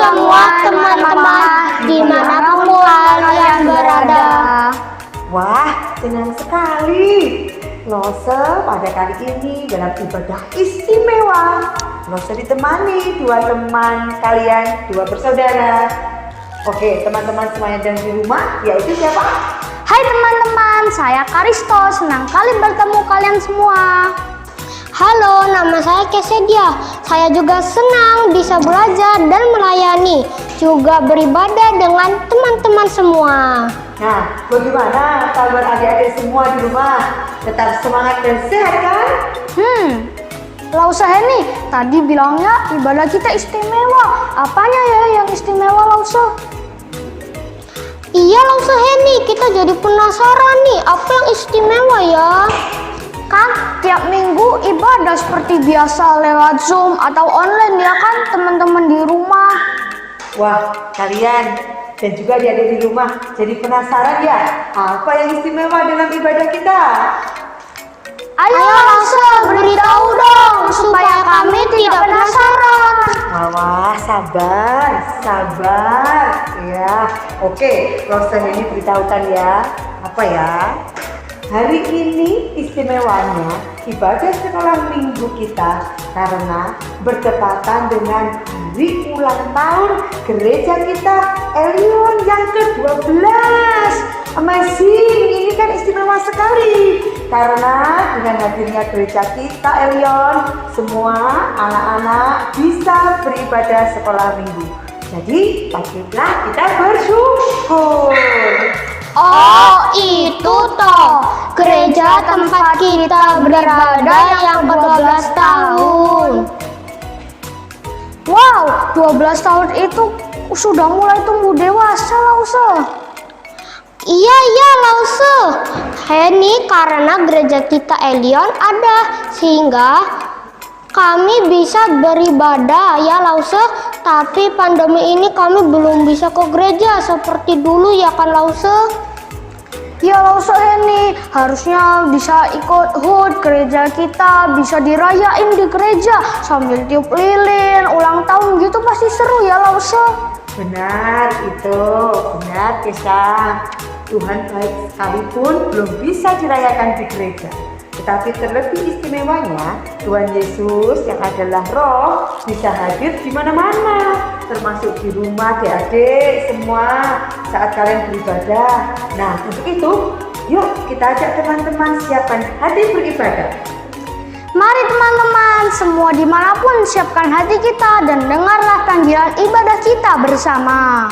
semua teman-teman dimanapun kalian berada. Wah, senang sekali. Lose pada kali ini dalam ibadah istimewa. Lose ditemani dua teman kalian, dua bersaudara. Oke, teman-teman semuanya dan di rumah, yaitu siapa? Hai teman-teman, saya Karisto. Senang kali bertemu kalian semua. Halo, nama saya Kesedia. Saya juga senang bisa belajar dan melayani, juga beribadah dengan teman-teman semua. Nah, bagaimana kabar adik-adik semua di rumah? Tetap semangat dan sehat kan? Lausa Heni, tadi bilangnya ibadah kita istimewa. Apanya ya yang istimewa, Lausa? Iya, Lausa Heni, kita jadi penasaran nih, apa yang istimewa ya? Kan tiap minggu ibadah seperti biasa lewat Zoom atau online ya kan teman-teman di rumah. Wah, kalian dan juga adik-adik di rumah jadi penasaran ya? Apa yang istimewa dalam ibadah kita? Ayo Lausa, beritahu dong supaya kami tidak penasaran. Wah, sabar ya. Oke, Lausa ini beritahukan ya. Apa ya? Hari ini istimewanya ibadah sekolah minggu kita karena bertepatan dengan hari ulang tahun gereja kita Elion yang ke-12. Amazing, ini kan istimewa sekali karena dengan hadirnya gereja kita Elion, semua anak-anak bisa beribadah sekolah minggu. Jadi patutlah kita bersyukur. Oh, itu toh gereja tempat kita beribadah yang ke-12 tahun. Wow, 12 tahun itu sudah mulai tumbuh dewasa, Lausa. Iya, Lausa. Ini karena gereja kita Elion ada, sehingga kami bisa beribadah ya Lausa. Tapi pandemi ini kami belum bisa ke gereja seperti dulu ya kan Lausa? Ya Lausa Heni, harusnya bisa ikut HUT gereja kita, bisa dirayain di gereja sambil tiup lilin, ulang tahun gitu pasti seru ya Lausa. Benar Kesha. Tuhan baik sekalipun belum bisa dirayakan di gereja. Tetapi terlebih istimewanya Tuhan Yesus yang adalah Roh bisa hadir di mana-mana, termasuk di rumah adik-adik semua saat kalian beribadah. Nah, untuk itu, yuk kita ajak teman-teman siapkan hati beribadah. Mari teman-teman semua dimanapun siapkan hati kita dan dengarlah panggilan ibadah kita bersama.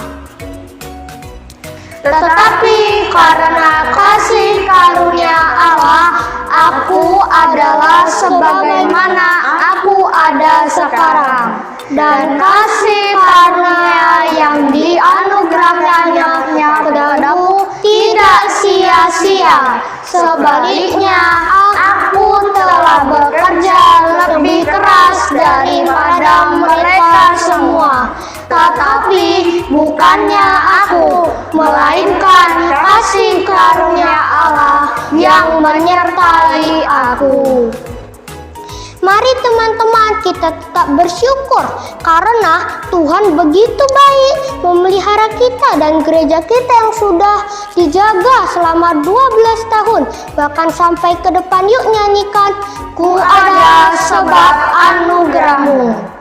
Tetapi karena kasih karunia Allah, aku adalah sebagaimana aku ada sekarang. Dan kasih karunia yang dianugerahkannya kepadaku tidak sia-sia. Sebaliknya, aku telah bekerja lebih keras daripada mereka semua. Tetapi bukannya aku, melainkan kasih karunia Allah yang menyertai aku. Mari teman-teman kita tetap bersyukur karena Tuhan begitu baik memelihara kita dan gereja kita yang sudah dijaga selama 12 tahun. Bahkan sampai ke depan yuk nyanyikan Ku ada sebab anugerahmu.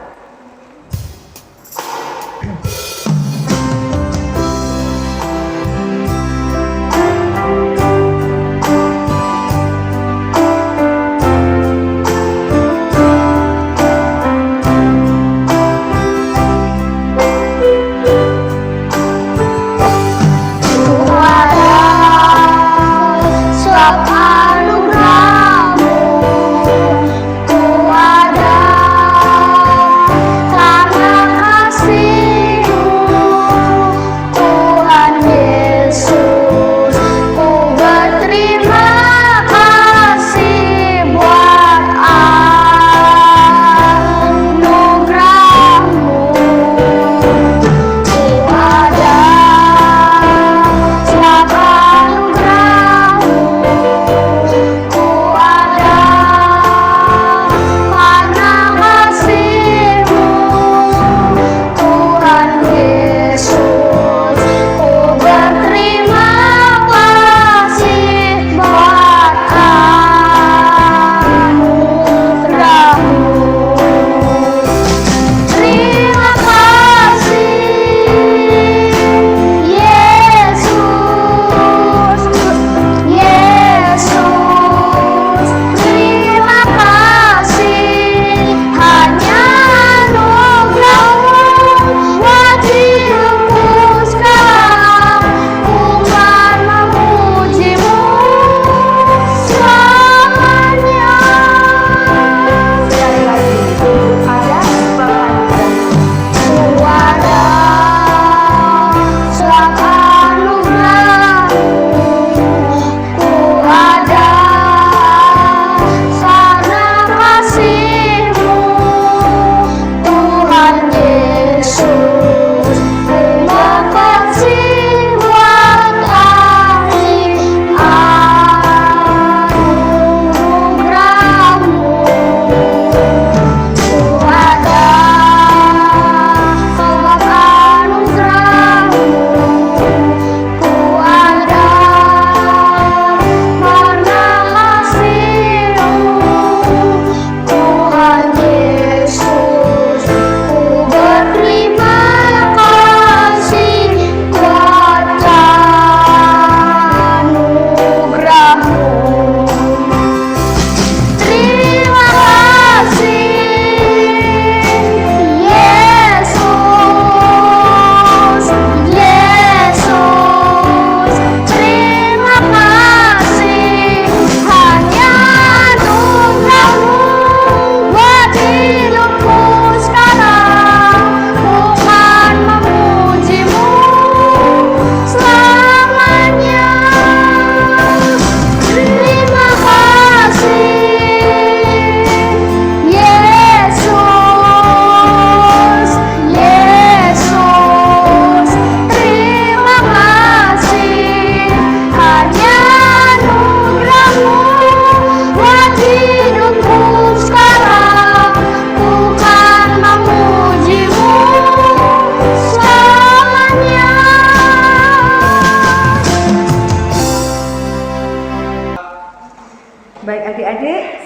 Sebab anugerahmu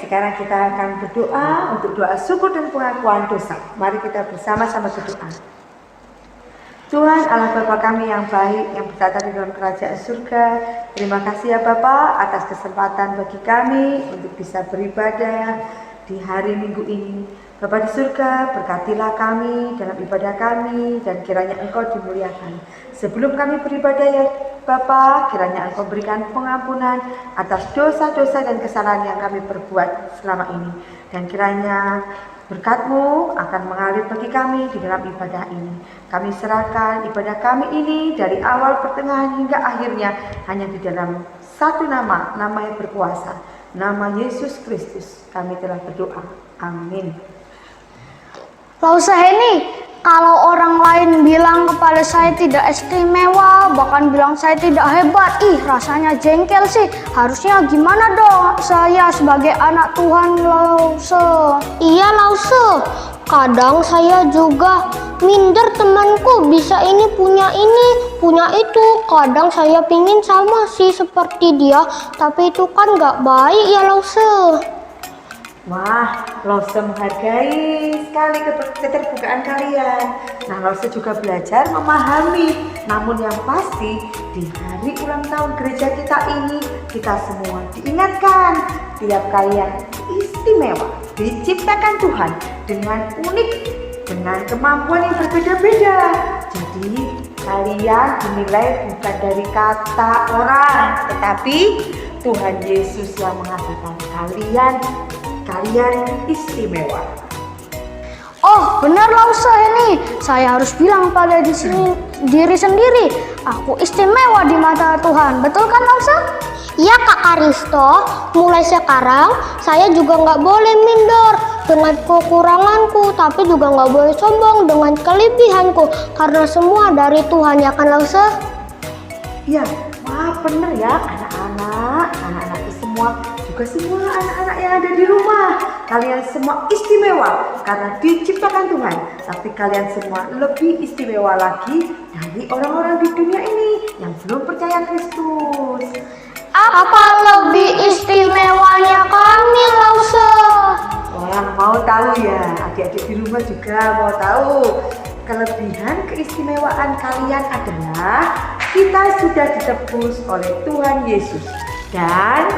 sekarang kita akan berdoa untuk doa syukur dan pengakuan dosa. Mari kita bersama-sama berdoa. Tuhan Allah Bapa kami yang baik, yang bertata di dalam kerajaan surga, terima kasih ya Bapa atas kesempatan bagi kami untuk bisa beribadah di hari Minggu ini. Bapa di surga, berkatilah kami dalam ibadah kami dan kiranya Engkau dimuliakan. Sebelum kami beribadah ya Bapa, kiranya Engkau berikan pengampunan atas dosa-dosa dan kesalahan yang kami perbuat selama ini. Dan kiranya berkat-Mu akan mengalir bagi kami di dalam ibadah ini. Kami serahkan ibadah kami ini dari awal, pertengahan hingga akhirnya hanya di dalam satu nama, nama yang berkuasa, nama Yesus Kristus. Kami telah berdoa. Amin. Lausa Heni, kalau orang lain bilang kepada saya tidak istimewa, bahkan bilang saya tidak hebat, rasanya jengkel sih. Harusnya gimana dong saya sebagai anak Tuhan, Lause? Iya, Lause. Kadang saya juga minder temanku bisa ini, punya itu. Kadang saya pingin sama sih seperti dia, tapi itu kan gak baik ya, Lause. Wah, Lause menghargai sekali keterbukaan kalian. Nah, Lause juga belajar memahami. Namun yang pasti, di hari ulang tahun gereja kita ini, kita semua diingatkan, tiap kalian istimewa, diciptakan Tuhan dengan unik, dengan kemampuan yang berbeda-beda. Jadi, kalian dinilai bukan dari kata orang, tetapi Tuhan Yesus yang mengatakan kalian istimewa. Oh, benar Lause ini. Saya harus bilang pada diri sendiri, aku istimewa di mata Tuhan. Betul kan Lause? Iya Kak Karisto, mulai sekarang saya juga nggak boleh minder dengan kekuranganku, tapi juga nggak boleh sombong dengan kelebihanku, karena semua dari Tuhan ya kan Lause? Iya, wah bener ya anak-anak semua, juga semua anak-anak yang ada di rumah. Kalian semua istimewa karena diciptakan Tuhan. Tapi kalian semua lebih istimewa lagi dari orang-orang di dunia ini yang belum percaya Kristus. Apa lebih istimewanya kami Lause? Wah, mau tahu ya? Adik-adik di rumah juga mau tahu. Kelebihan keistimewaan kalian adalah kita sudah ditebus oleh Tuhan Yesus. Dan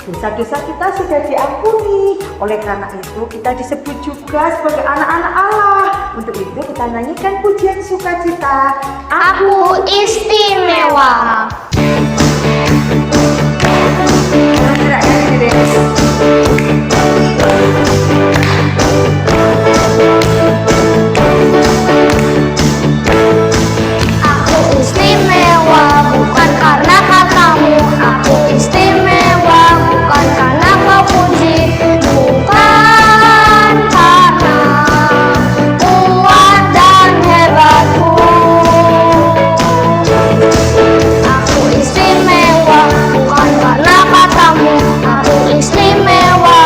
dosa-dosa kita sudah diampuni. Oleh karena itu kita disebut juga sebagai anak-anak Allah. Untuk itu kita nyanyikan pujian sukacita. Aku istimewa. Aku istimewa bukan karena katamu. Aku istimewa bukan karena kau puji, bukan karena kuat dan hebatku. Aku istimewa bukan karena katamu. Aku istimewa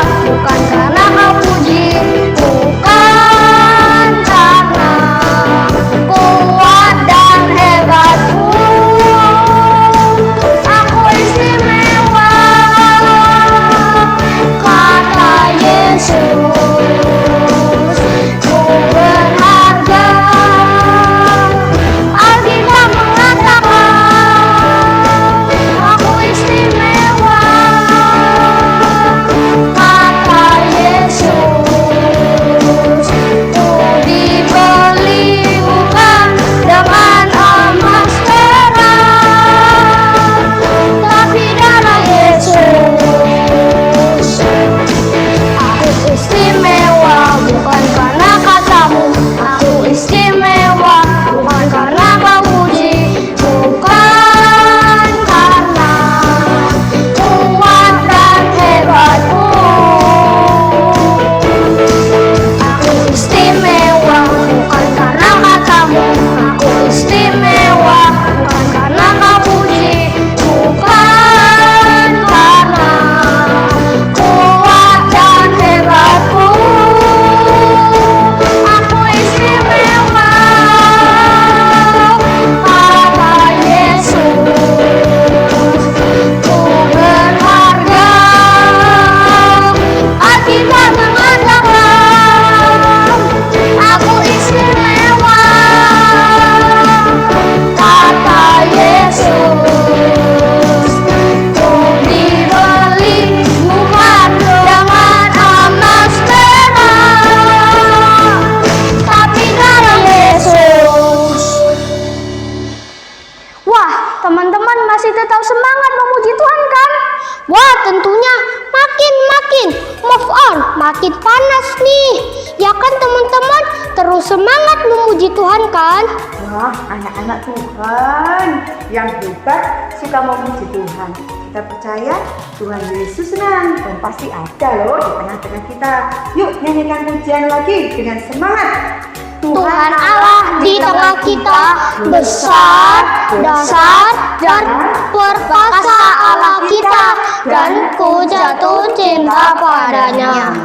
makin panas nih. Ya kan teman-teman, terus semangat memuji Tuhan kan? Wah, anak-anak Tuhan yang hebat suka memuji Tuhan. Kita percaya Tuhan Yesus senang dan pasti ada loh di tengah-tengah kita. Yuk nyanyikan pujian lagi dengan semangat. Tuhan Allah di tengah kita besar, dahsyat, dan perkasa Allah kita, dan ku jatuh cinta padanya.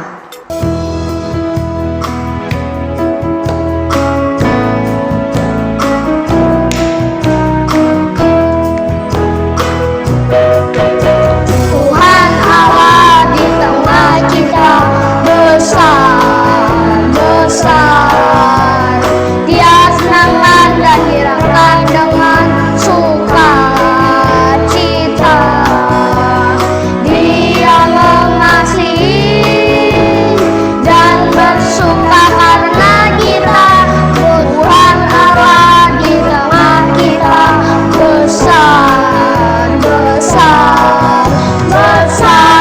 Tuhan Allah di tengah kita besar, besar. Dia senangkan dan girakan dengan sukacita. Dia mengasihi dan bersuka karena kita. Tuhan Allah di tengah kita besar, besar, besar.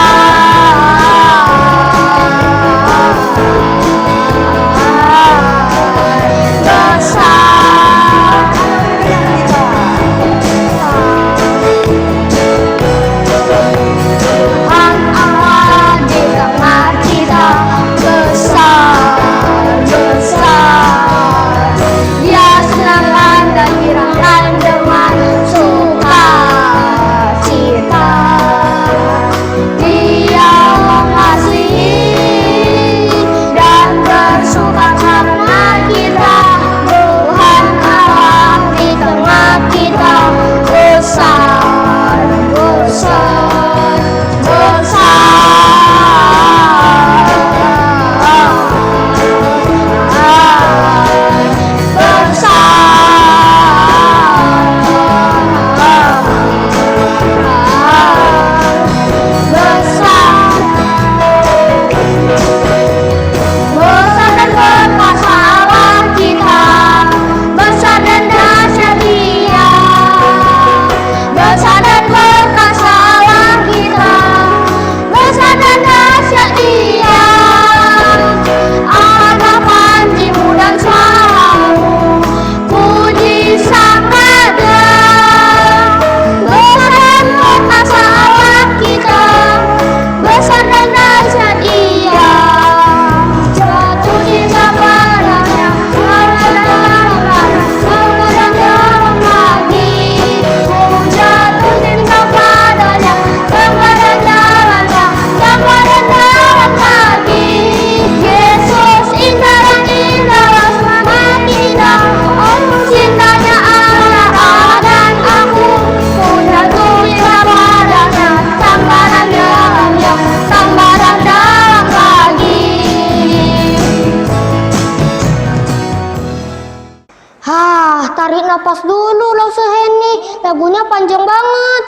Tarik napas dulu Lau Seheni, lagunya panjang banget.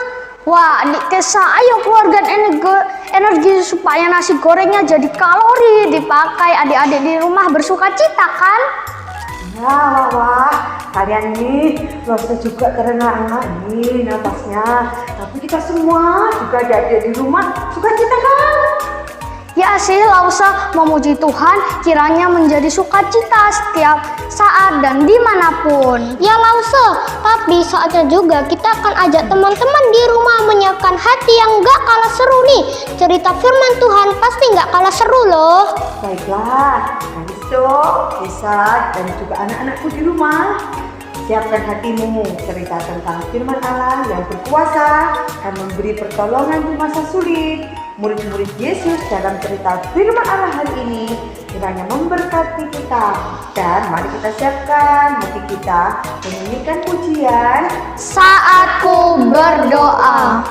Wah, adik Kesa, ayo keluarkan energi supaya nasi gorengnya jadi kalori, dipakai adik-adik di rumah bersuka cita kan? Wah, kalian ini luar juga karena anak ini napasnya. Tapi kita semua juga ada di rumah suka cita kan? Ya sih, Lausa, memuji Tuhan kiranya menjadi sukacita setiap saat dan dimanapun. Ya Lausa, tapi saatnya juga kita akan ajak teman-teman di rumah menyiapkan hati yang gak kalah seru nih. Cerita firman Tuhan pasti gak kalah seru loh. Baiklah, Kalisto, Kesa, dan juga anak-anakku di rumah. Siapkan hatimu, cerita tentang firman Allah yang berkuasa dan memberi pertolongan di masa sulit. Murid-murid Yesus dalam cerita firman Allah hari ini kiranya memberkati kita. Dan mari kita siapkan hati kita menyanyikan pujian Saat Ku Berdoa.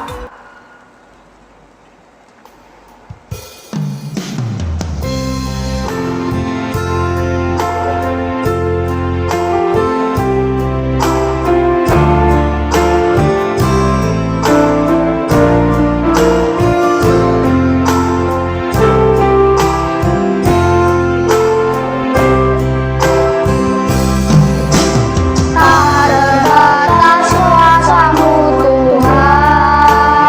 Tak terbatas kuasa-Mu Tuhan.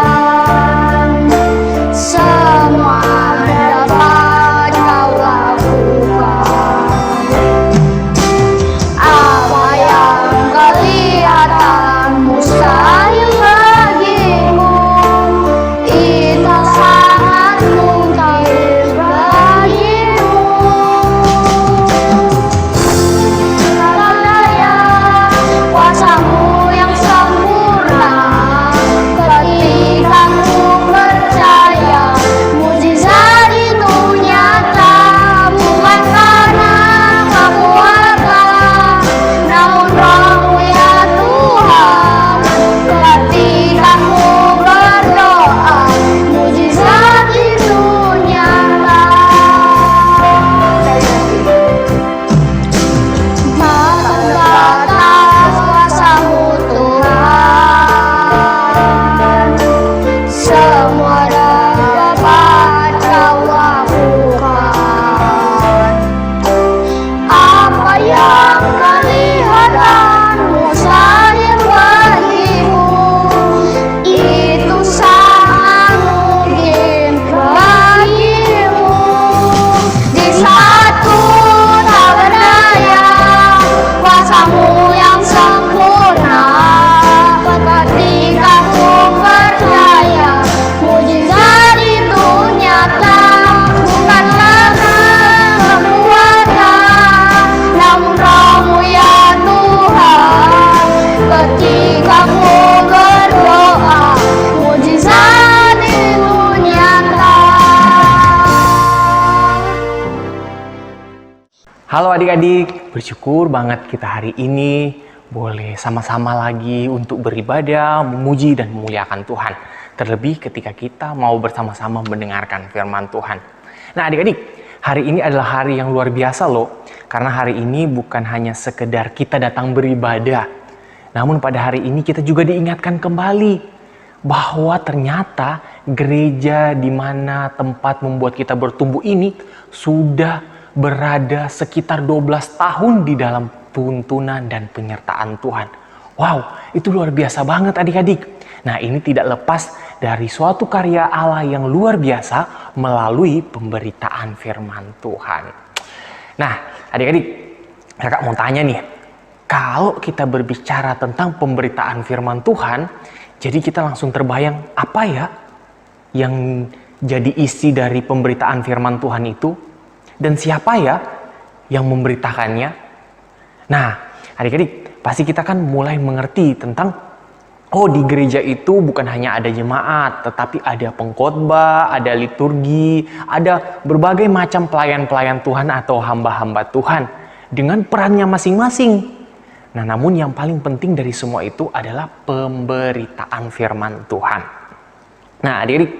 Halo adik-adik, bersyukur banget kita hari ini boleh sama-sama lagi untuk beribadah, memuji dan memuliakan Tuhan. Terlebih ketika kita mau bersama-sama mendengarkan firman Tuhan. Nah adik-adik, hari ini adalah hari yang luar biasa loh. Karena hari ini bukan hanya sekedar kita datang beribadah. Namun pada hari ini kita juga diingatkan kembali bahwa ternyata gereja di mana tempat membuat kita bertumbuh ini sudah berada sekitar 12 tahun di dalam tuntunan dan penyertaan Tuhan. Wow, itu luar biasa banget adik-adik. Nah, ini tidak lepas dari suatu karya Allah yang luar biasa melalui pemberitaan firman Tuhan. Nah, adik-adik, kakak mau tanya nih, kalau kita berbicara tentang pemberitaan firman Tuhan, jadi kita langsung terbayang apa ya yang jadi isi dari pemberitaan firman Tuhan itu? Dan siapa ya yang memberitakannya? Nah, adik-adik, pasti kita kan mulai mengerti tentang di gereja itu bukan hanya ada jemaat, tetapi ada pengkhotbah, ada liturgi, ada berbagai macam pelayan-pelayan Tuhan atau hamba-hamba Tuhan dengan perannya masing-masing. Nah, namun yang paling penting dari semua itu adalah pemberitaan firman Tuhan. Nah, adik-adik,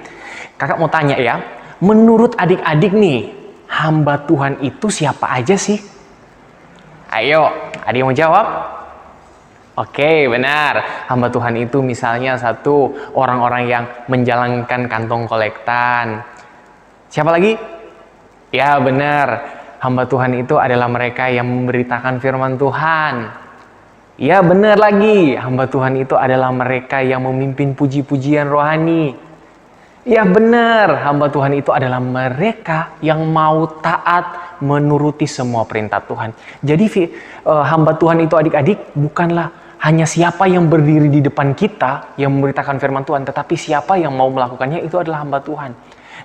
kakak mau tanya ya, menurut adik-adik nih, hamba Tuhan itu siapa aja sih? Ayo, ada yang mau jawab? Oke, benar. Hamba Tuhan itu misalnya satu, orang-orang yang menjalankan kantong kolektan. Siapa lagi? Ya, benar. Hamba Tuhan itu adalah mereka yang memberitakan firman Tuhan. Ya, benar lagi. Hamba Tuhan itu adalah mereka yang memimpin puji-pujian rohani. Ya benar, hamba Tuhan itu adalah mereka yang mau taat menuruti semua perintah Tuhan. Jadi hamba Tuhan itu adik-adik bukanlah hanya siapa yang berdiri di depan kita yang memberitakan firman Tuhan, tetapi siapa yang mau melakukannya itu adalah hamba Tuhan.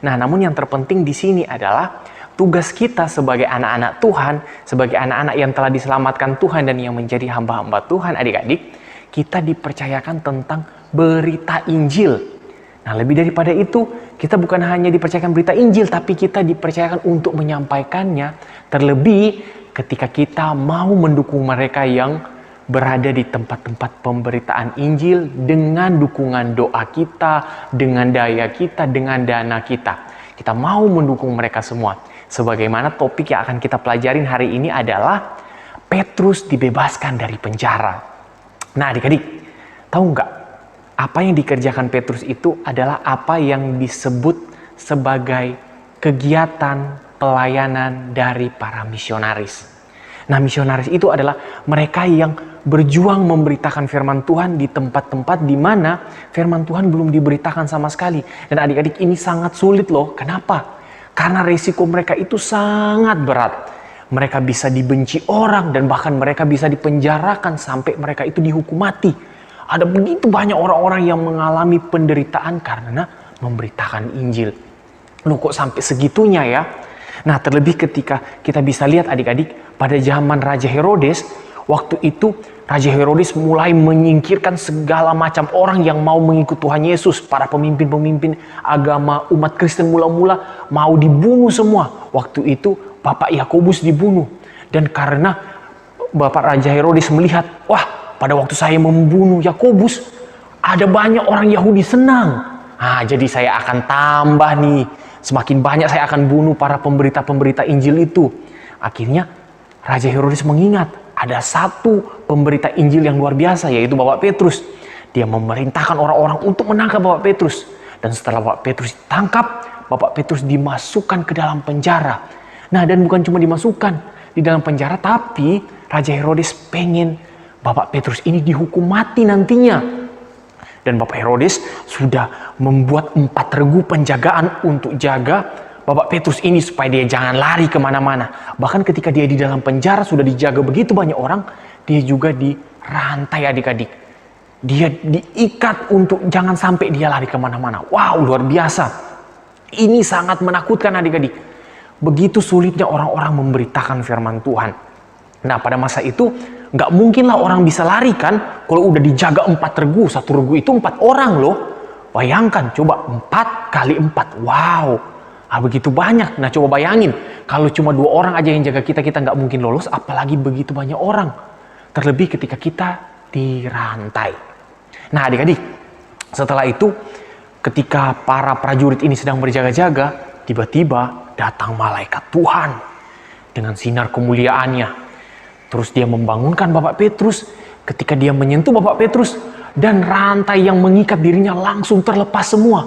Nah, namun yang terpenting di sini adalah tugas kita sebagai anak-anak Tuhan, sebagai anak-anak yang telah diselamatkan Tuhan dan yang menjadi hamba-hamba Tuhan, adik-adik, kita dipercayakan tentang berita Injil. Nah, lebih daripada itu, kita bukan hanya dipercayakan berita Injil, tapi kita dipercayakan untuk menyampaikannya. Terlebih ketika kita mau mendukung mereka yang berada di tempat-tempat pemberitaan Injil dengan dukungan doa kita, dengan daya kita, dengan dana kita. Kita mau mendukung mereka semua. Sebagaimana topik yang akan kita pelajarin hari ini adalah Petrus dibebaskan dari penjara. Nah, adik-adik, tahu nggak? Apa yang dikerjakan Petrus itu adalah apa yang disebut sebagai kegiatan pelayanan dari para misionaris. Nah, misionaris itu adalah mereka yang berjuang memberitakan firman Tuhan di tempat-tempat di mana firman Tuhan belum diberitakan sama sekali. Dan adik-adik, ini sangat sulit loh. Kenapa? Karena resiko mereka itu sangat berat. Mereka bisa dibenci orang dan bahkan mereka bisa dipenjarakan sampai mereka itu dihukum mati. Ada begitu banyak orang-orang yang mengalami penderitaan karena memberitakan Injil. Loh, kok sampai segitunya ya? Nah, terlebih ketika kita bisa lihat adik-adik, pada zaman Raja Herodes, waktu itu Raja Herodes mulai menyingkirkan segala macam orang yang mau mengikut Tuhan Yesus. Para pemimpin-pemimpin agama umat Kristen mula-mula mau dibunuh semua. Waktu itu Bapak Yakobus dibunuh. Dan karena Bapak Raja Herodes melihat, wah, pada waktu saya membunuh Yakobus, ada banyak orang Yahudi senang. Nah, jadi saya akan tambah nih. Semakin banyak saya akan bunuh para pemberita-pemberita Injil itu. Akhirnya Raja Herodes mengingat ada satu pemberita Injil yang luar biasa, yaitu Bapak Petrus. Dia memerintahkan orang-orang untuk menangkap Bapak Petrus. Dan setelah Bapak Petrus ditangkap, Bapak Petrus dimasukkan ke dalam penjara. Nah, dan bukan cuma dimasukkan di dalam penjara, tapi Raja Herodes pengen Bapak Petrus ini dihukum mati nantinya. Dan Bapak Herodes sudah membuat 4 regu penjagaan untuk jaga Bapak Petrus ini supaya dia jangan lari kemana-mana. Bahkan ketika dia di dalam penjara sudah dijaga begitu banyak orang, dia juga dirantai adik-adik. Dia diikat untuk jangan sampai dia lari kemana-mana. Wow, luar biasa. Ini sangat menakutkan adik-adik. Begitu sulitnya orang-orang memberitakan firman Tuhan. Nah, pada masa itu nggak mungkinlah orang bisa lari kan kalau udah dijaga 4 regu. 1 regu itu 4 orang loh. Bayangkan, coba 4 kali 4. Wow, begitu banyak. Nah, coba bayangin kalau cuma 2 orang aja yang jaga kita, kita nggak mungkin lolos, apalagi begitu banyak orang. Terlebih ketika kita dirantai. Nah adik-adik, setelah itu ketika para prajurit ini sedang berjaga-jaga, tiba-tiba datang malaikat Tuhan dengan sinar kemuliaannya. Terus dia membangunkan Bapak Petrus. Ketika dia menyentuh Bapak Petrus, dan rantai yang mengikat dirinya langsung terlepas semua.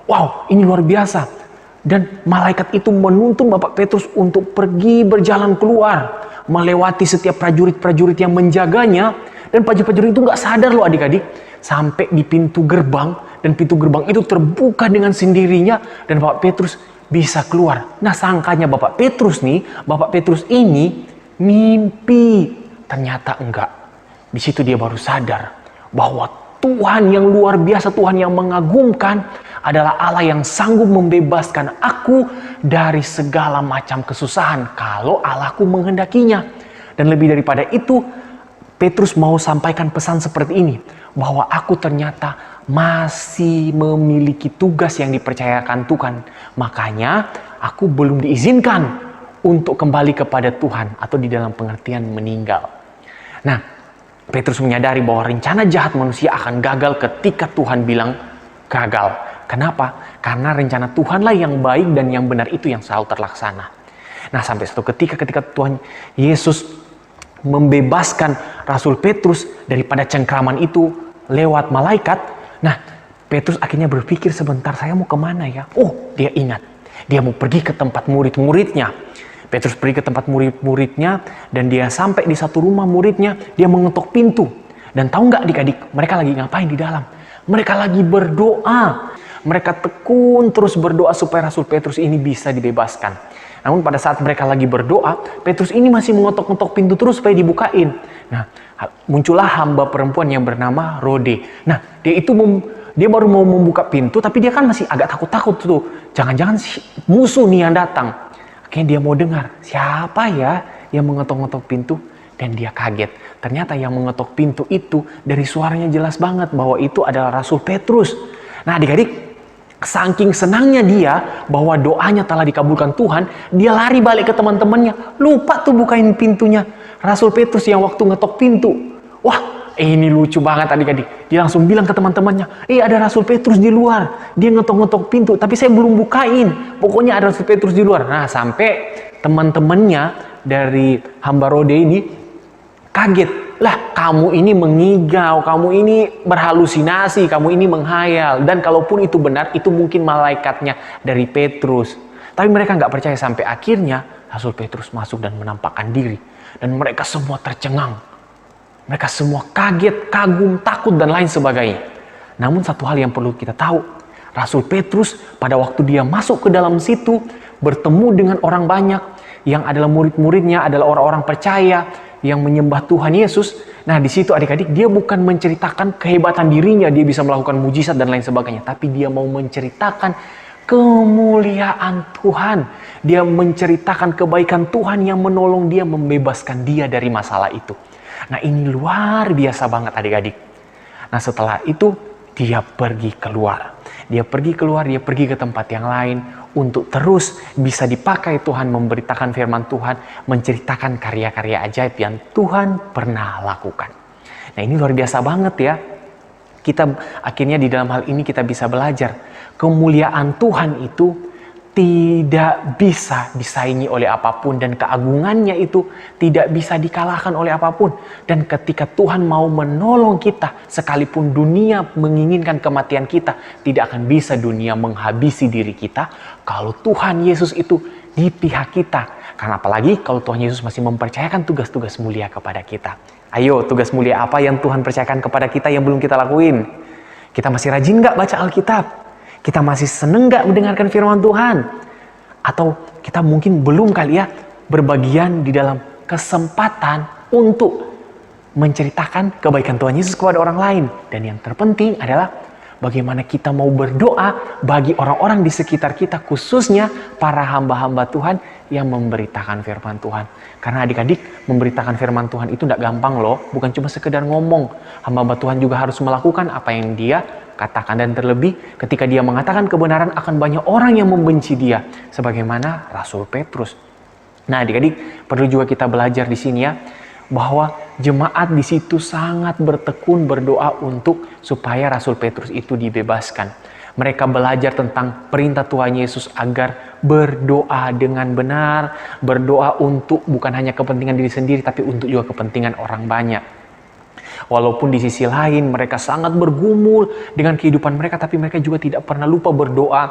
Wow, ini luar biasa. Dan malaikat itu menuntun Bapak Petrus untuk pergi berjalan keluar, melewati setiap prajurit-prajurit yang menjaganya. Dan prajurit-prajurit itu nggak sadar loh adik-adik, sampai di pintu gerbang, dan pintu gerbang itu terbuka dengan sendirinya, dan Bapak Petrus bisa keluar. Nah sangkanya Bapak Petrus ini mimpi, ternyata enggak. Di situ dia baru sadar bahwa Tuhan yang luar biasa, Tuhan yang mengagumkan adalah Allah yang sanggup membebaskan aku dari segala macam kesusahan kalau Allahku menghendakinya. Dan lebih daripada itu, Petrus mau sampaikan pesan seperti ini, bahwa aku ternyata masih memiliki tugas yang dipercayakan Tuhan. Makanya aku belum diizinkan untuk kembali kepada Tuhan, atau di dalam pengertian meninggal. Nah, Petrus menyadari bahwa rencana jahat manusia akan gagal ketika Tuhan bilang gagal. Kenapa? Karena rencana Tuhanlah yang baik dan yang benar itu yang selalu terlaksana. Nah sampai suatu ketika Tuhan Yesus membebaskan Rasul Petrus daripada cengkraman itu lewat malaikat. Nah Petrus akhirnya berpikir, sebentar saya mau kemana ya? Oh dia ingat, dia mau pergi ke tempat murid-muridnya. Petrus pergi ke tempat murid-muridnya, dan dia sampai di satu rumah muridnya, dia mengetuk pintu. Dan tahu nggak adik-adik, mereka lagi ngapain di dalam? Mereka lagi berdoa. Mereka tekun terus berdoa supaya Rasul Petrus ini bisa dibebaskan. Namun pada saat mereka lagi berdoa, Petrus ini masih mengetok-ngetok pintu terus supaya dibukain. Nah, muncullah hamba perempuan yang bernama Rode. Nah, dia baru mau membuka pintu, tapi dia kan masih agak takut-takut tuh. Jangan-jangan musuh nih yang datang. Akhirnya dia mau dengar, siapa ya yang mengetok-ngetok pintu? Dan dia kaget. Ternyata yang mengetok pintu itu dari suaranya jelas banget bahwa itu adalah Rasul Petrus. Nah adik-adik, saking senangnya dia bahwa doanya telah dikabulkan Tuhan, dia lari balik ke teman-temannya. Lupa tuh bukain pintunya. Rasul Petrus yang waktu ngetok pintu. Wah, ini lucu banget adik-adik. Dia langsung bilang ke teman-temannya, ada Rasul Petrus di luar. Dia ngetok-ngetok pintu, tapi saya belum bukain. Pokoknya ada Rasul Petrus di luar. Nah, sampai teman-temannya dari hamba Rode ini kaget. Lah, kamu ini mengigau, kamu ini berhalusinasi, kamu ini menghayal. Dan kalaupun itu benar, itu mungkin malaikatnya dari Petrus. Tapi mereka nggak percaya sampai akhirnya Rasul Petrus masuk dan menampakkan diri. Dan mereka semua tercengang. Mereka semua kaget, kagum, takut, dan lain sebagainya. Namun satu hal yang perlu kita tahu, Rasul Petrus pada waktu dia masuk ke dalam situ, bertemu dengan orang banyak, yang adalah murid-muridnya, adalah orang-orang percaya, yang menyembah Tuhan Yesus. Nah di situ adik-adik, dia bukan menceritakan kehebatan dirinya, dia bisa melakukan mujizat dan lain sebagainya. Tapi dia mau menceritakan kemuliaan Tuhan. Dia menceritakan kebaikan Tuhan yang menolong dia, membebaskan dia dari masalah itu. Nah ini luar biasa banget adik-adik. Nah setelah itu dia pergi keluar. Dia pergi ke tempat yang lain untuk terus bisa dipakai Tuhan memberitakan firman Tuhan, menceritakan karya-karya ajaib yang Tuhan pernah lakukan. Nah ini luar biasa banget ya. Kita akhirnya di dalam hal ini kita bisa belajar kemuliaan Tuhan itu tidak bisa disaingi oleh apapun, dan keagungannya itu tidak bisa dikalahkan oleh apapun. Dan ketika Tuhan mau menolong kita, sekalipun dunia menginginkan kematian kita, tidak akan bisa dunia menghabisi diri kita kalau Tuhan Yesus itu di pihak kita. Karena apalagi kalau Tuhan Yesus masih mempercayakan tugas-tugas mulia kepada kita. Ayo, tugas mulia apa yang Tuhan percayakan kepada kita yang belum kita lakuin? Kita masih rajin nggak baca Alkitab? Kita masih seneng gak mendengarkan firman Tuhan? Atau kita mungkin belum kali ya berbagian di dalam kesempatan untuk menceritakan kebaikan Tuhan Yesus kepada orang lain. Dan yang terpenting adalah bagaimana kita mau berdoa bagi orang-orang di sekitar kita, khususnya para hamba-hamba Tuhan yang memberitakan firman Tuhan. Karena adik-adik, memberitakan firman Tuhan itu tidak gampang loh, bukan cuma sekedar ngomong. Hamba-hamba Tuhan juga harus melakukan apa yang dia katakan, dan terlebih ketika dia mengatakan kebenaran akan banyak orang yang membenci dia, sebagaimana Rasul Petrus. Nah, adik-adik, perlu juga kita belajar di sini ya, bahwa jemaat di situ sangat bertekun berdoa untuk supaya Rasul Petrus itu dibebaskan. Mereka belajar tentang perintah Tuhan Yesus agar berdoa dengan benar, berdoa untuk bukan hanya kepentingan diri sendiri, tapi untuk juga kepentingan orang banyak. Walaupun di sisi lain mereka sangat bergumul dengan kehidupan mereka, tapi mereka juga tidak pernah lupa berdoa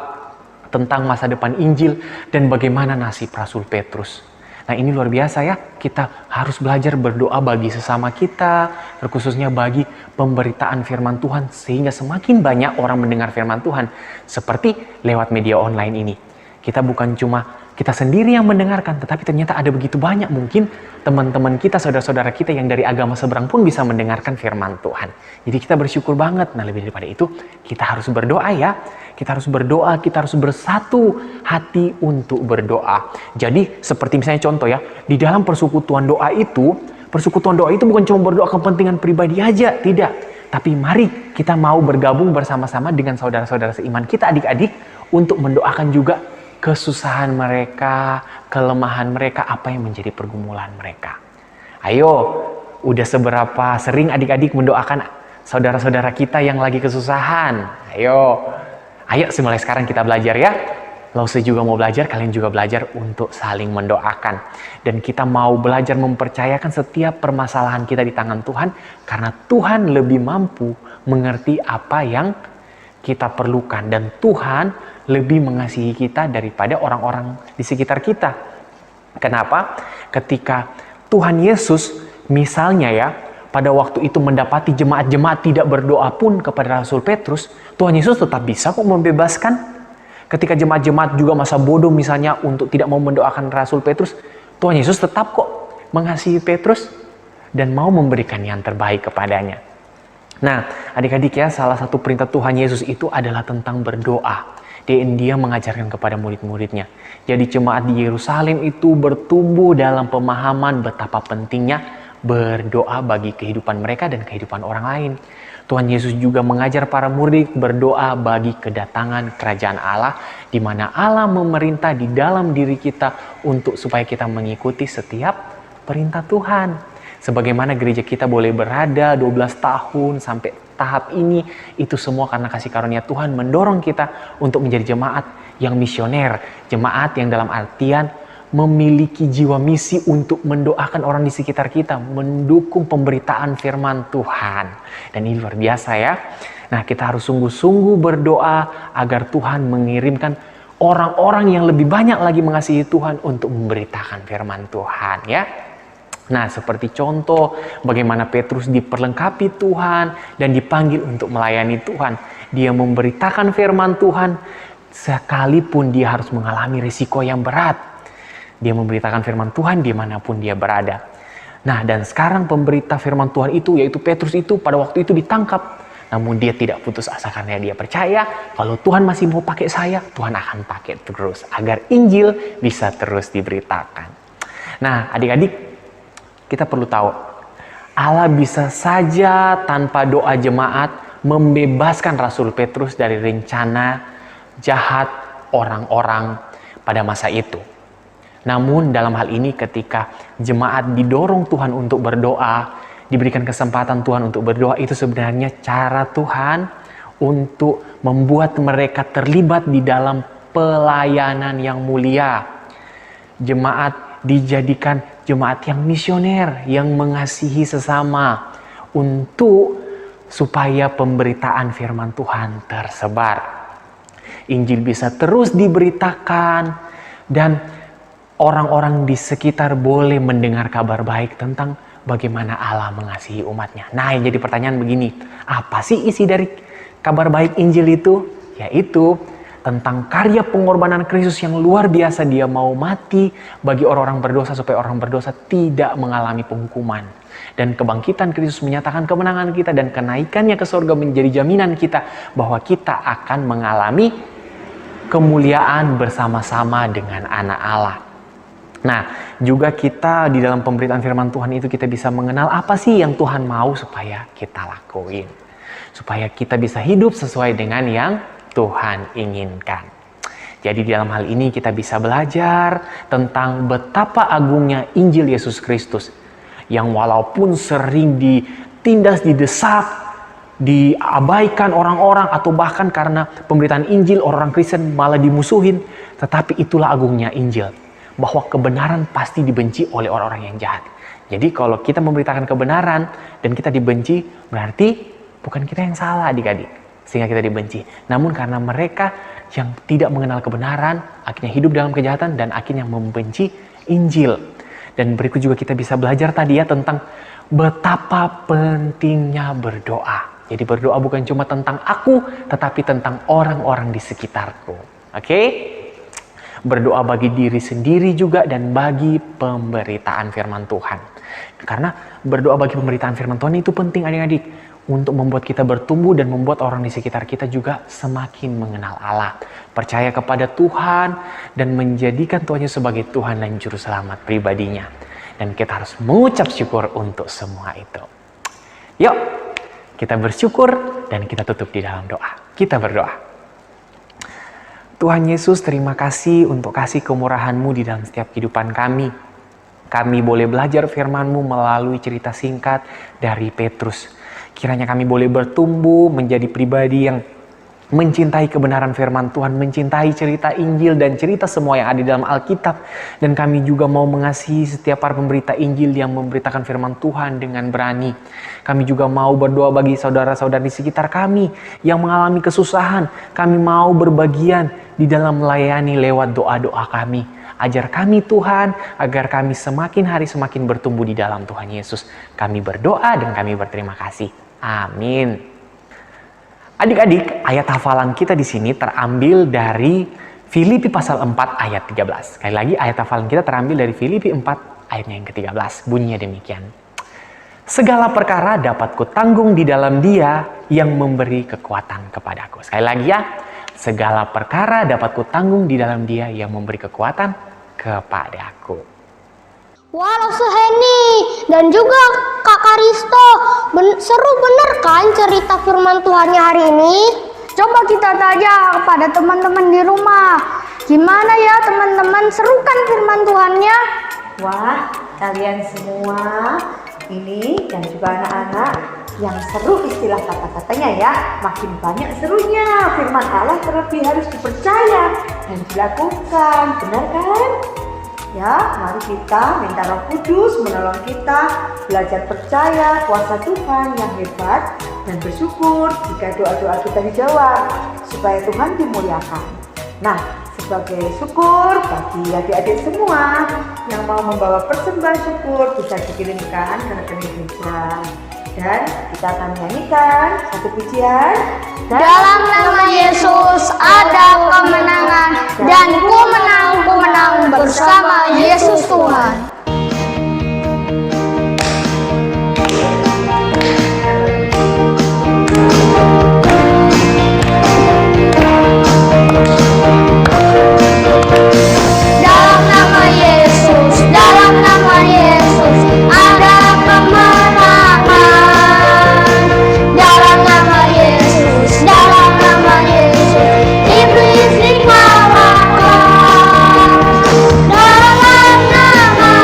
tentang masa depan Injil dan bagaimana nasib Rasul Petrus. Nah, ini luar biasa ya, kita harus belajar berdoa bagi sesama kita, terkhususnya bagi pemberitaan firman Tuhan, sehingga semakin banyak orang mendengar firman Tuhan, seperti lewat media online ini. Kita bukan cuma kita sendiri yang mendengarkan, tetapi ternyata ada begitu banyak mungkin teman-teman kita, saudara-saudara kita yang dari agama seberang pun bisa mendengarkan firman Tuhan. Jadi kita bersyukur banget. Nah, lebih daripada itu, kita harus berdoa ya. Kita harus berdoa, kita harus bersatu hati untuk berdoa. Jadi seperti misalnya contoh ya, di dalam persekutuan doa itu bukan cuma berdoa kepentingan pribadi aja, tidak. Tapi mari kita mau bergabung bersama-sama dengan saudara-saudara seiman kita, adik-adik, untuk mendoakan juga kesusahan mereka, kelemahan mereka, apa yang menjadi pergumulan mereka. Ayo, udah seberapa sering adik-adik mendoakan saudara-saudara kita yang lagi kesusahan? Ayo, mulai sekarang kita belajar ya. Lause juga mau belajar, kalian juga belajar untuk saling mendoakan. Dan kita mau belajar mempercayakan setiap permasalahan kita di tangan Tuhan, karena Tuhan lebih mampu mengerti apa yang kita perlukan. Dan Tuhan lebih mengasihi kita daripada orang-orang di sekitar kita. Kenapa? Ketika Tuhan Yesus misalnya ya, pada waktu itu mendapati jemaat-jemaat tidak berdoa pun kepada Rasul Petrus, Tuhan Yesus tetap bisa kok membebaskan. Ketika jemaat-jemaat juga masa bodoh misalnya untuk tidak mau mendoakan Rasul Petrus, Tuhan Yesus tetap kok mengasihi Petrus dan mau memberikan yang terbaik kepadanya. Nah, adik-adik ya, salah satu perintah Tuhan Yesus itu adalah tentang berdoa. Dia mengajarkan kepada murid-muridnya. Jadi jemaat di Yerusalem itu bertumbuh dalam pemahaman betapa pentingnya berdoa bagi kehidupan mereka dan kehidupan orang lain. Tuhan Yesus juga mengajar para murid berdoa bagi kedatangan kerajaan Allah, di mana Allah memerintah di dalam diri kita untuk supaya kita mengikuti setiap perintah Tuhan. Sebagaimana gereja kita boleh berada 12 tahun sampai tahap ini, itu semua karena kasih karunia Tuhan mendorong kita untuk menjadi jemaat yang misioner. Jemaat yang dalam artian memiliki jiwa misi untuk mendoakan orang di sekitar kita, mendukung pemberitaan firman Tuhan. Dan ini luar biasa ya. Nah, kita harus sungguh-sungguh berdoa agar Tuhan mengirimkan orang-orang yang lebih banyak lagi mengasihi Tuhan untuk memberitakan firman Tuhan ya. Nah, seperti contoh bagaimana Petrus diperlengkapi Tuhan dan dipanggil untuk melayani Tuhan. Dia memberitakan firman Tuhan sekalipun dia harus mengalami risiko yang berat. Dia memberitakan firman Tuhan dimanapun dia berada. Nah, dan sekarang pemberita firman Tuhan itu, yaitu Petrus itu, pada waktu itu ditangkap. Namun dia tidak putus asa karena dia percaya kalau Tuhan masih mau pakai saya, Tuhan akan pakai terus agar Injil bisa terus diberitakan. Nah, adik-adik, kita perlu tahu, Allah bisa saja tanpa doa jemaat membebaskan Rasul Petrus dari rencana jahat orang-orang pada masa itu. Namun dalam hal ini ketika jemaat didorong Tuhan untuk berdoa, diberikan kesempatan Tuhan untuk berdoa, itu sebenarnya cara Tuhan untuk membuat mereka terlibat di dalam pelayanan yang mulia. Jemaat dijadikan jemaat yang misioner, yang mengasihi sesama untuk supaya pemberitaan firman Tuhan tersebar. Injil bisa terus diberitakan dan orang-orang di sekitar boleh mendengar kabar baik tentang bagaimana Allah mengasihi umatnya. Nah, yang jadi pertanyaan begini, apa sih isi dari kabar baik Injil itu? Yaitu tentang karya pengorbanan Kristus yang luar biasa. Dia mau mati bagi orang-orang berdosa supaya orang berdosa tidak mengalami penghukuman. Dan kebangkitan Kristus menyatakan kemenangan kita dan kenaikannya ke surga menjadi jaminan kita bahwa kita akan mengalami kemuliaan bersama-sama dengan anak Allah. Nah, juga kita di dalam pemberitaan firman Tuhan itu kita bisa mengenal apa sih yang Tuhan mau supaya kita lakuin. Supaya kita bisa hidup sesuai dengan yang Tuhan inginkan. Jadi di dalam hal ini kita bisa belajar tentang betapa agungnya Injil Yesus Kristus, yang walaupun sering ditindas, didesak, diabaikan orang-orang, atau bahkan karena pemberitaan Injil orang Kristen malah dimusuhin, tetapi itulah agungnya Injil, bahwa kebenaran pasti dibenci oleh orang-orang yang jahat. Jadi kalau kita memberitakan kebenaran dan kita dibenci, berarti bukan kita yang salah adik-adik sehingga kita dibenci, namun karena mereka yang tidak mengenal kebenaran akhirnya hidup dalam kejahatan dan akhirnya membenci Injil. Dan berikut juga kita bisa belajar tadi ya tentang betapa pentingnya berdoa. Jadi berdoa bukan cuma tentang aku, tetapi tentang orang-orang di sekitarku. Oke? Berdoa bagi diri sendiri juga dan bagi pemberitaan firman Tuhan. Karena berdoa bagi pemberitaan firman Tuhan itu penting adik-adik, untuk membuat kita bertumbuh dan membuat orang di sekitar kita juga semakin mengenal Allah, percaya kepada Tuhan, dan menjadikan Tuhan sebagai Tuhan dan Juru Selamat pribadinya. Dan kita harus mengucap syukur untuk semua itu. Yuk, kita bersyukur dan kita tutup di dalam doa. Kita berdoa. Tuhan Yesus, terima kasih untuk kasih kemurahan-Mu di dalam setiap kehidupan kami. Kami boleh belajar firman-Mu melalui cerita singkat dari Petrus. Kiranya kami boleh bertumbuh menjadi pribadi yang mencintai kebenaran firman Tuhan, mencintai cerita Injil dan cerita semua yang ada di dalam Alkitab. Dan kami juga mau mengasihi setiap para pemberita Injil yang memberitakan firman Tuhan dengan berani. Kami juga mau berdoa bagi saudara-saudara di sekitar kami yang mengalami kesusahan. Kami mau berbagian di dalam melayani lewat doa-doa kami. Ajar kami Tuhan, agar kami semakin hari semakin bertumbuh di dalam Tuhan Yesus. Kami berdoa dan kami berterima kasih. Amin. Adik-adik, ayat hafalan kita di sini terambil dari Filipi pasal 4 ayat 13. Sekali lagi, ayat hafalan kita terambil dari Filipi 4 ayatnya yang ke-13. Bunyinya demikian. Segala perkara dapat kutanggung di dalam Dia yang memberi kekuatan kepadaku. Sekali lagi ya. Segala perkara dapat kutanggung di dalam Dia yang memberi kekuatan kepadaku. Walau Suheni dan juga Kak Karisto, seru bener kan cerita firman Tuhannya hari ini? Coba kita tanya kepada teman-teman di rumah. Gimana ya teman-teman, seru kan firman Tuhannya? Wah, kalian semua ini dan juga anak-anak yang seru istilah kata-katanya ya. Makin banyak serunya, firman Allah terlebih harus dipercaya dan dilakukan, benar kan? Ya, mari kita minta Roh Kudus menolong kita belajar percaya kuasa Tuhan yang hebat dan bersyukur jika doa-doa kita dijawab supaya Tuhan dimuliakan. Nah, sebagai syukur bagi adik-adik semua yang mau membawa persembahan syukur bisa dikirimkan ke rekening gereja. Dan kita akan menyanyikan satu pujian. Dalam nama Yesus ada kemenangan, dan ku menang bersama Yesus Tuhan. Dalam nama Yesus ada kemenangan. Dalam nama Yesus iblis dikalahkan. Dalam nama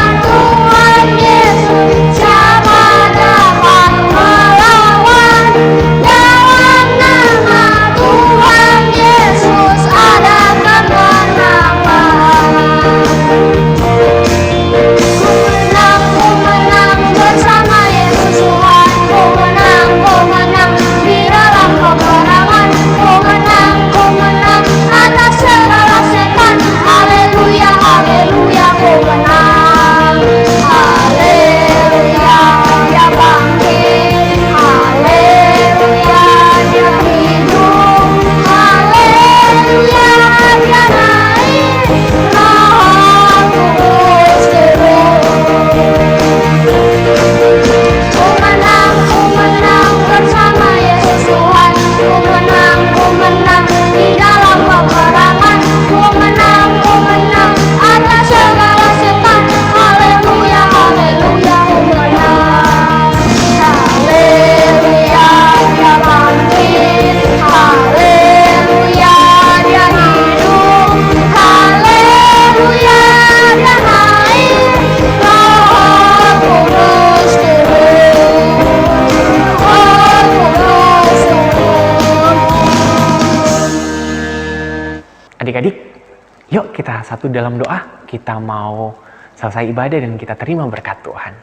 satu dalam doa, kita mau selesai ibadah dan kita terima berkat Tuhan.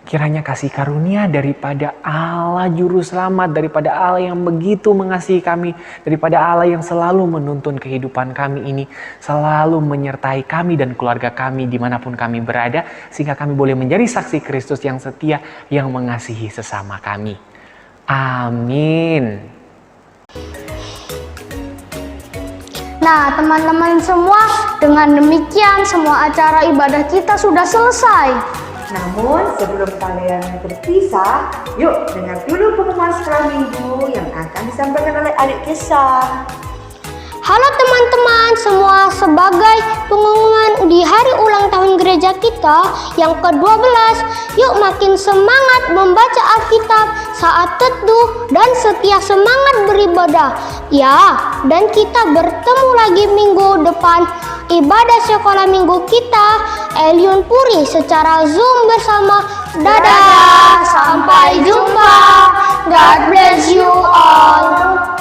Kiranya kasih karunia daripada Allah Juru Selamat, daripada Allah yang begitu mengasihi kami, daripada Allah yang selalu menuntun kehidupan kami ini, selalu menyertai kami dan keluarga kami dimanapun kami berada, sehingga kami boleh menjadi saksi Kristus yang setia, yang mengasihi sesama kami. Amin. Nah, teman-teman semua, dengan demikian semua acara ibadah kita sudah selesai. Namun sebelum kalian berpisah, yuk dengar dulu pengumuman sekolah minggu yang akan disampaikan oleh adik Kisah. Halo teman-teman semua, sebagai pengumuman di hari ulang tahun gereja kita yang ke-12, yuk makin semangat membaca Alkitab saat teduh dan setia semangat beribadah. Ya, dan kita bertemu lagi minggu depan ibadah sekolah minggu kita Elion Puri secara Zoom bersama. Dadah, sampai jumpa. God bless you all.